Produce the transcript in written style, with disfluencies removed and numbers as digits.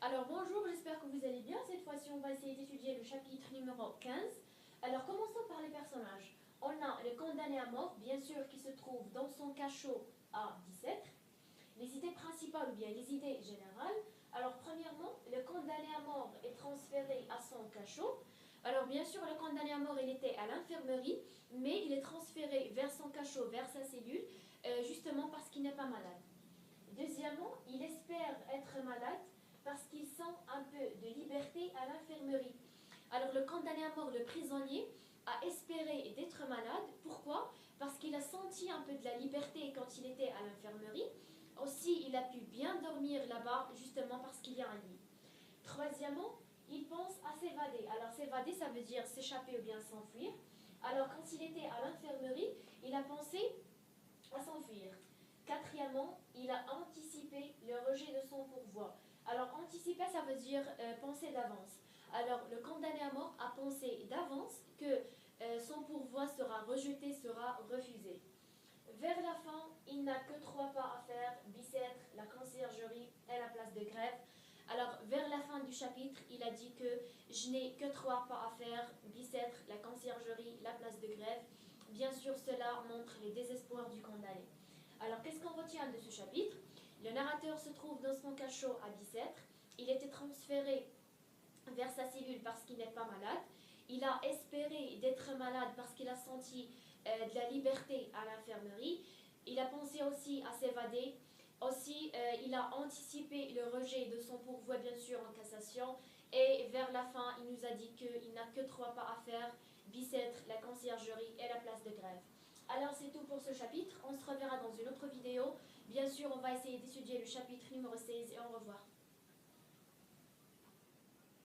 Alors bonjour, j'espère que vous allez bien. Cette fois-ci, on va essayer d'étudier le chapitre numéro 15. Alors commençons par les personnages. On a le condamné à mort, bien sûr, qui se trouve dans son cachot à Bicêtre. Les idées principales ou bien les idées générales. Alors premièrement, le condamné à mort est transféré à son cachot. Alors bien sûr, le condamné à mort, il était à l'infirmerie, mais il est transféré vers son cachot, vers sa cellule, justement parce qu'il n'est pas malade. Deuxièmement, il espère être malade parce qu'il sent un peu de liberté à l'infirmerie. Alors le condamné à mort, le prisonnier, a espéré d'être malade. Pourquoi? Parce qu'il a senti un peu de la liberté quand il était à l'infirmerie. Aussi, il a pu bien dormir là-bas, justement parce qu'il y a un lit. Troisièmement, il pense à s'évader. Alors s'évader, ça veut dire s'échapper ou bien s'enfuir. Alors quand il était à l'infirmerie, il a pensé à s'enfuir. Quatrièmement, il a anticipé le rejet de son pourvoi. Alors anticiper, ça veut dire penser d'avance. Alors le condamné à mort a pensé d'avance que son pourvoi sera rejeté, sera refusé. Vers la fin, il n'a que 3 pas à faire, Bicêtre, la conciergerie et la place de grève. Alors, vers la fin du chapitre, il a dit que je n'ai que 3 pas à faire, Bicêtre, la conciergerie, la place de grève. Bien sûr, cela montre les désespoirs du condamné. Alors, qu'est-ce qu'on retient de ce chapitre? Le narrateur se trouve dans son cachot à Bicêtre. Il était transféré vers sa cellule parce qu'il n'est pas malade. Il a espéré d'être malade parce qu'il a senti de la liberté à l'infirmerie. Il a pensé aussi à s'évader. Aussi, il a anticipé le rejet de son pourvoi, bien sûr, en cassation. Et vers la fin, il nous a dit qu'il n'a que 3 pas à faire, Bicêtre, la conciergerie et la place de grève. Alors c'est tout pour ce chapitre. On se reverra dans une autre vidéo. Bien sûr, on va essayer d'étudier le chapitre numéro 16 et au revoir.